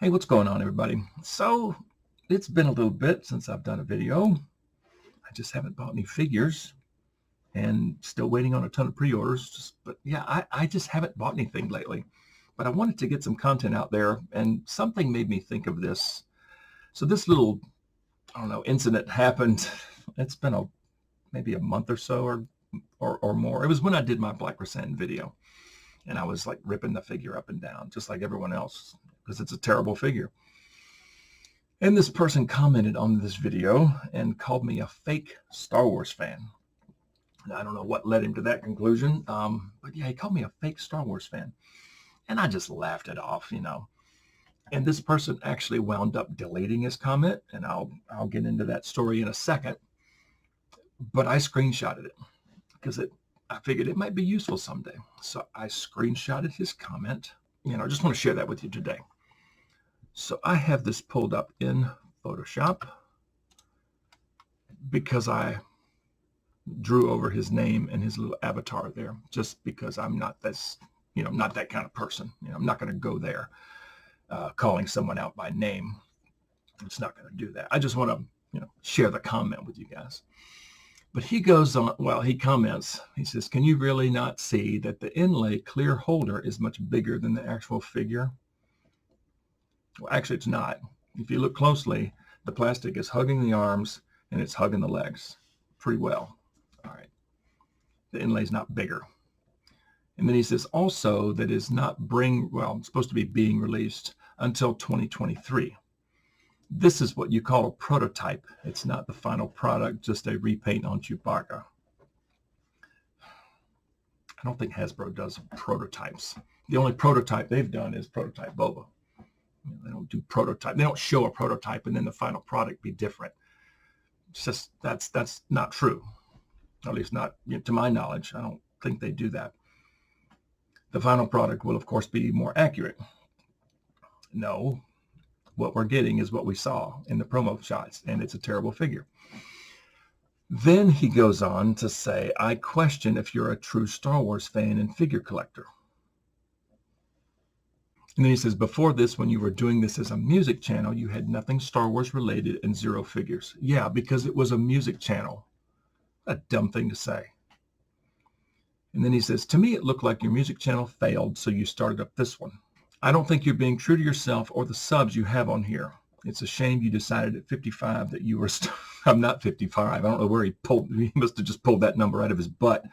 Hey, what's going on, everybody? So it's been a little bit since I've done a video. I just haven't bought any figures and still waiting on a ton of pre-orders. But yeah, I just haven't bought anything lately. But I wanted to get some content out there, and something made me think of this. So this little, I don't know, incident happened. It's been maybe a month or so or more. It was when I did my Black Chrysanthemum video, and I was like ripping the figure up and down, just like everyone else, because it's a terrible figure. And this person commented on this video and called me a fake Star Wars fan. And I don't know what led him to that conclusion, but yeah, he called me a fake Star Wars fan. And I just laughed it off. And this person actually wound up deleting his comment, and I'll get into that story in a second. But I screenshotted it because I figured it might be useful someday. So I screenshotted his comment. I just want to share that with you today. So I have this pulled up in Photoshop because I drew over his name and his little avatar there, just because I'm not not that kind of person. I'm not going to go there calling someone out by name. I'm just not going to do that. I just want to share the comment with you guys. But he goes on, well, he comments, he says, "Can you really not see that the inlay clear holder is much bigger than the actual figure?" Well, actually, it's not. If you look closely, the plastic is hugging the arms and it's hugging the legs pretty well. All right. The inlay's not bigger. And then he says also that it's not it's supposed to be being released until 2023. This is what you call a prototype. It's not the final product, just a repaint on Chewbacca. I don't think Hasbro does prototypes. The only prototype they've done is prototype Boba. They don't do prototype. They don't show a prototype and then the final product be different. It's just that's not true. At least not to my knowledge. I don't think they do that. The final product will, of course, be more accurate. No, what we're getting is what we saw in the promo shots, and it's a terrible figure. Then he goes on to say, "I question if you're a true Star Wars fan and figure collector." And then he says, "Before this, when you were doing this as a music channel, you had nothing Star Wars related and zero figures." Yeah, because it was a music channel. A dumb thing to say. And then he says, "To me, it looked like your music channel failed, so you started up this one. I don't think you're being true to yourself or the subs you have on here. It's a shame you decided at 55 that you were..." I'm not 55. I don't know where he must have just pulled that number out of his butt.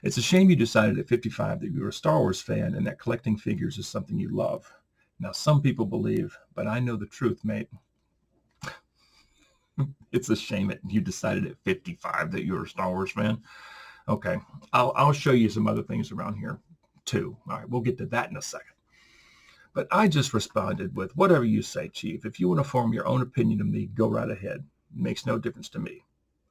"It's a shame you decided at 55 that you were a Star Wars fan and that collecting figures is something you love. Now, some people believe, but I know the truth, mate." It's a shame that you decided at 55 that you were a Star Wars fan. Okay, I'll show you some other things around here too. All right, we'll get to that in a second. But I just responded with, "Whatever you say, Chief. If you want to form your own opinion of me, go right ahead. It makes no difference to me.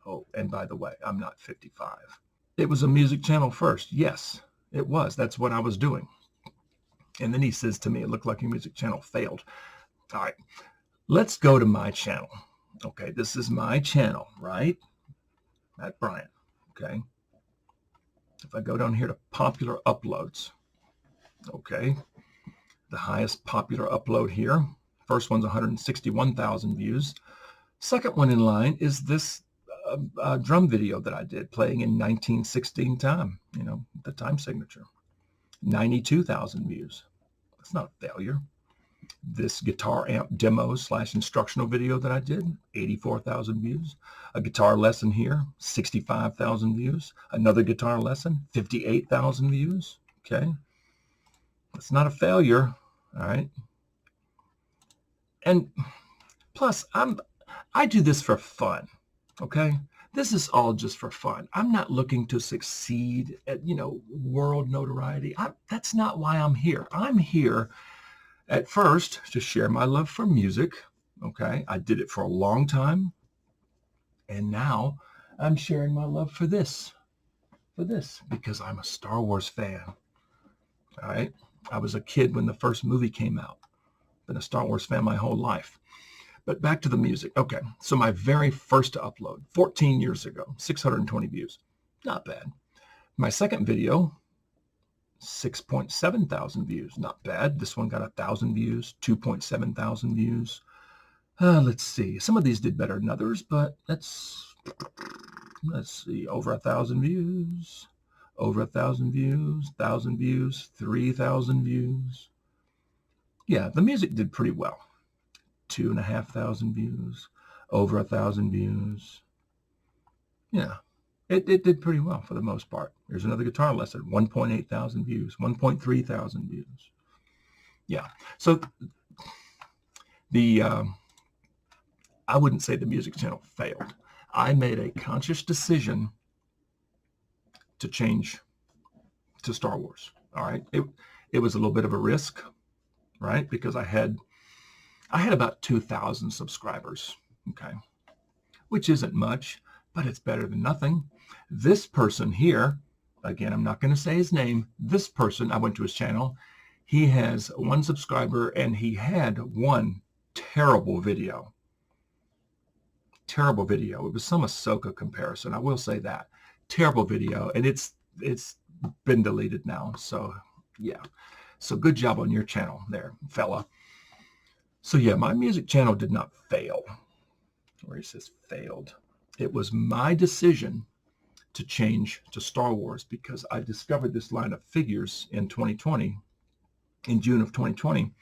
Oh, and by the way, I'm not 55. It was a music channel first. Yes, it was. That's what I was doing." And then he says to me, "It looked like your music channel failed." All right, let's go to my channel. Okay, this is my channel, right? Matt Bryant. Okay. If I go down here to popular uploads, okay, the highest popular upload here. First one's 161,000 views. Second one in line is this drum video that I did playing in 1916 time, the time signature. 92,000 views. That's not a failure. This guitar amp demo / instructional video that I did, 84,000 views. A guitar lesson here, 65,000 views. Another guitar lesson, 58,000 views. Okay. That's not a failure. All right. And plus, I do this for fun. Okay. This is all just for fun. I'm not looking to succeed at, world notoriety. That's not why I'm here. I'm here at first to share my love for music. Okay. I did it for a long time. And now I'm sharing my love for this, because I'm a Star Wars fan. All right. I was a kid when the first movie came out. Been a Star Wars fan my whole life. But back to the music. Okay, so my very first upload, 14 years ago, 620 views. Not bad. My second video, 6.7 thousand views. Not bad. This one got 1,000 views, 2.7 thousand views. Let's see. Some of these did better than others, but let's see. Over 1,000 views. Over 1,000 views. 1,000 views. 3,000 views. Yeah, the music did pretty well. 2,500 views. Over 1,000 views. Yeah, it did pretty well for the most part. Here's another guitar lesson. 1.8 thousand views. 1.3 thousand views. Yeah. So the I wouldn't say the music channel failed. I made a conscious decision to change to Star Wars. All right. It was a little bit of a risk, right? Because I had about 2,000 subscribers. Okay. Which isn't much, but it's better than nothing. This person here, again, I'm not going to say his name. This person, I went to his channel. He has 1 subscriber and he had 1 terrible video. Terrible video. It was some Ahsoka comparison. I will say that. Terrible video. And it's been deleted now. So yeah. So good job on your channel there, fella. So yeah, my music channel did not fail. Where he says failed. It was my decision to change to Star Wars because I discovered this line of figures in 2020, in June of 2020,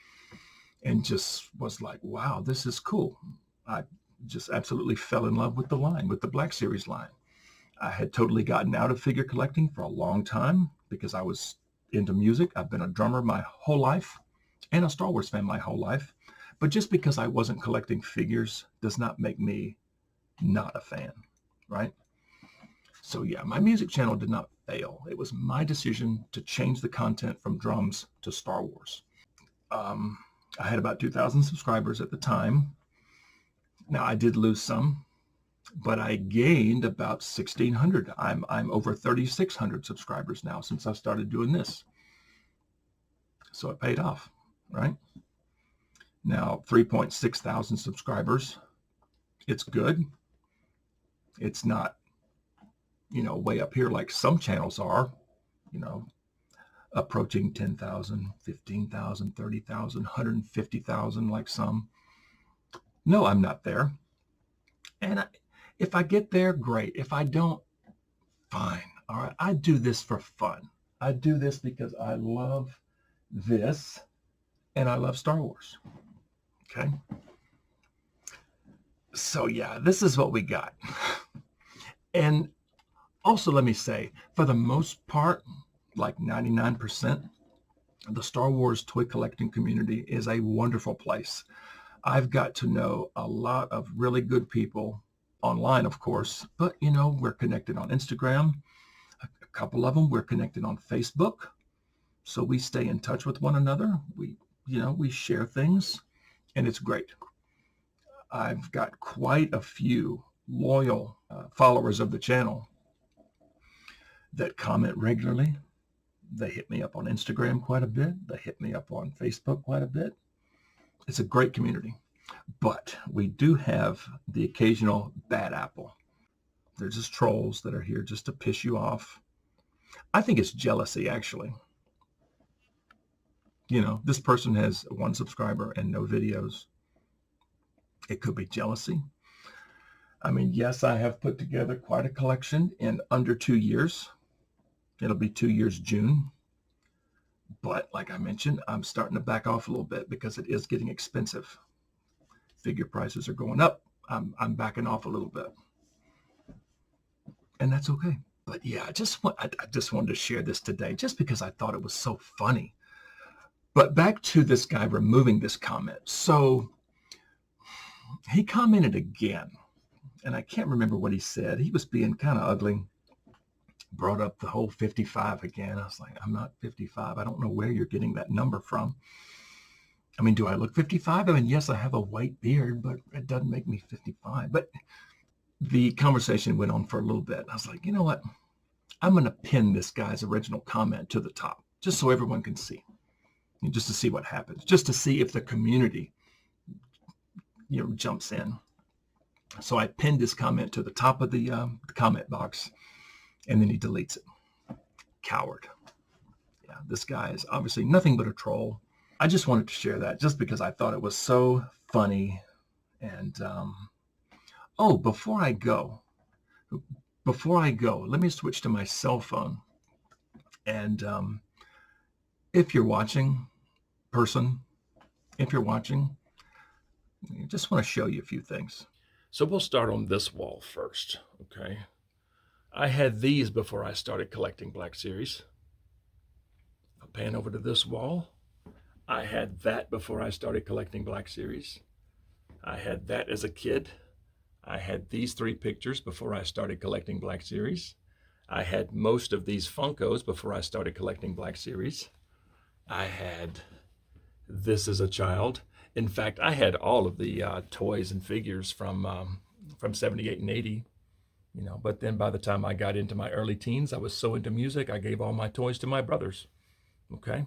and just was like, wow, this is cool. I just absolutely fell in love with the line, with the Black Series line. I had totally gotten out of figure collecting for a long time because I was into music. I've been a drummer my whole life and a Star Wars fan my whole life. But just because I wasn't collecting figures does not make me not a fan, right? So yeah, my music channel did not fail. It was my decision to change the content from drums to Star Wars. I had about 2,000 subscribers at the time. Now I did lose some, but I gained about 1,600. I'm over 3,600 subscribers now since I started doing this. So it paid off, right? Now 3.6 thousand subscribers. It's good. It's not, way up here like some channels are, approaching 10,000, 15,000, 30,000, 150,000 like some. No, I'm not there. And if I get there, great. If I don't, fine. All right. I do this for fun. I do this because I love this and I love Star Wars. Okay. So yeah, this is what we got. And also let me say, for the most part, like 99%, the Star Wars toy collecting community is a wonderful place. I've got to know a lot of really good people online, of course, but we're connected on Instagram. A couple of them, we're connected on Facebook. So we stay in touch with one another. We share things and it's great. I've got quite a few loyal followers of the channel that comment regularly. They hit me up on Instagram quite a bit. They hit me up on Facebook quite a bit. It's a great community. But we do have the occasional bad apple. They're just trolls that are here just to piss you off. I think it's jealousy, actually. This person has 1 subscriber and no videos. It could be jealousy. I mean, yes, I have put together quite a collection in under 2 years. It'll be 2 years June. But like I mentioned, I'm starting to back off a little bit because it is getting expensive. Figure prices are going up. I'm backing off a little bit. And that's okay. But yeah, I just wanted to share this today just because I thought it was so funny. But back to this guy removing this comment. So he commented again, and I can't remember what he said. He was being kind of ugly. Brought up the whole 55 again. I was like, I'm not 55. I don't know where you're getting that number from. I mean, do I look 55? I mean, yes, I have a white beard, but it doesn't make me 55. But the conversation went on for a little bit. I was like, you know what? I'm going to pin this guy's original comment to the top, just so everyone can see, just to see what happens, just to see if the community, jumps in. So I pinned his comment to the top of the comment box, and then he deletes it. Coward. Yeah. this guy is obviously nothing but a troll. I just wanted to share that just because I thought it was so funny. And oh, before I go, let me switch to my cell phone. And if you're watching, if you're watching, I just want to show you a few things. So we'll start on this wall first, okay? I had these before I started collecting Black Series. I'll pan over to this wall. I had that before I started collecting Black Series. I had that as a kid. I had these 3 pictures before I started collecting Black Series. I had most of these Funkos before I started collecting Black Series. I had this as a child. In fact, I had all of the toys and figures from 78 and 80, you know, but then by the time I got into my early teens, I was so into music, I gave all my toys to my brothers, okay?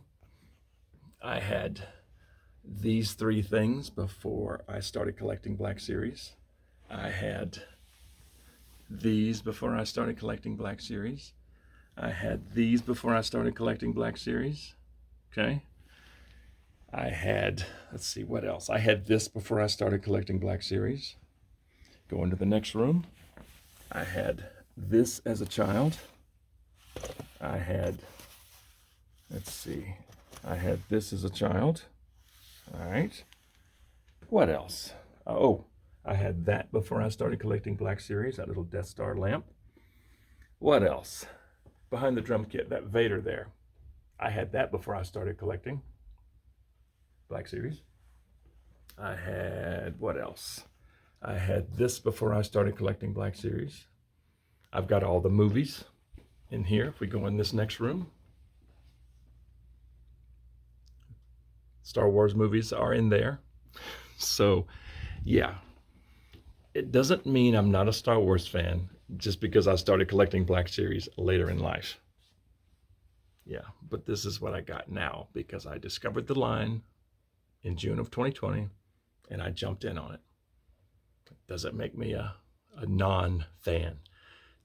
I had these 3 things before I started collecting Black Series. I had these before I started collecting Black Series. I had these before I started collecting Black Series, okay? I had, let's see, what else? I had this before I started collecting Black Series. Go into the next room. I had this as a child. I had, let's see, I had this as a child. All right. What else? Oh, I had that before I started collecting Black Series, that little Death Star lamp. What else? Behind the drum kit, that Vader there. I had that before I started collecting Black Series. I had, what else? I had this before I started collecting Black Series. I've got all the movies in here. If we go in this next room, Star Wars movies are in there. So, yeah. It doesn't mean I'm not a Star Wars fan just because I started collecting Black Series later in life. Yeah, but this is what I got now because I discovered the line in June of 2020, and I jumped in on it. Doesn't make me a non-fan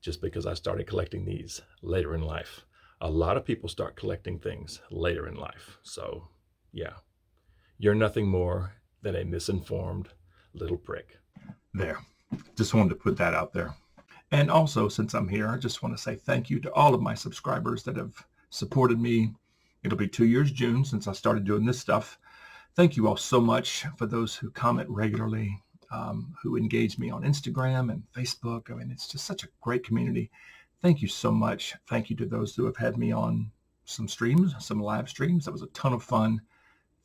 just because I started collecting these later in life. A lot of people start collecting things later in life. So, yeah, you're nothing more than a misinformed little prick. There, just wanted to put that out there. And also, since I'm here, I just want to say thank you to all of my subscribers that have supported me. It'll be 2 years June since I started doing this stuff. Thank you all so much for those who comment regularly, who engage me on Instagram and Facebook. I mean, it's just such a great community. Thank you so much. Thank you to those who have had me on some streams, some live streams. That was a ton of fun.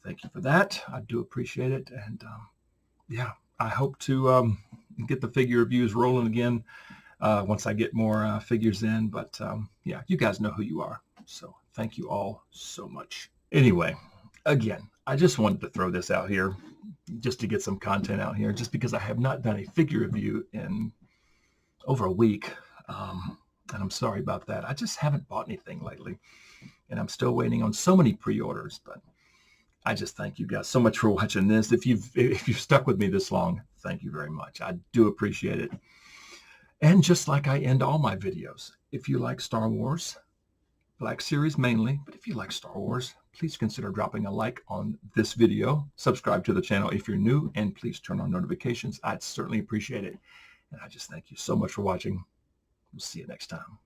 Thank you for that. I do appreciate it. And yeah, I hope to get the figure reviews rolling again once I get more figures in. But yeah, you guys know who you are. So thank you all so much. Anyway, again, I just wanted to throw this out here just to get some content out here, just because I have not done a figure review in over a week. And I'm sorry about that. I just haven't bought anything lately. And I'm still waiting on so many pre-orders. But I just thank you guys so much for watching this. If you've stuck with me this long, thank you very much. I do appreciate it. And just like I end all my videos, if you like Star Wars, Black Series mainly, but if you like Star Wars, please consider dropping a like on this video. Subscribe to the channel if you're new, and please turn on notifications. I'd certainly appreciate it. And I just thank you so much for watching. We'll see you next time.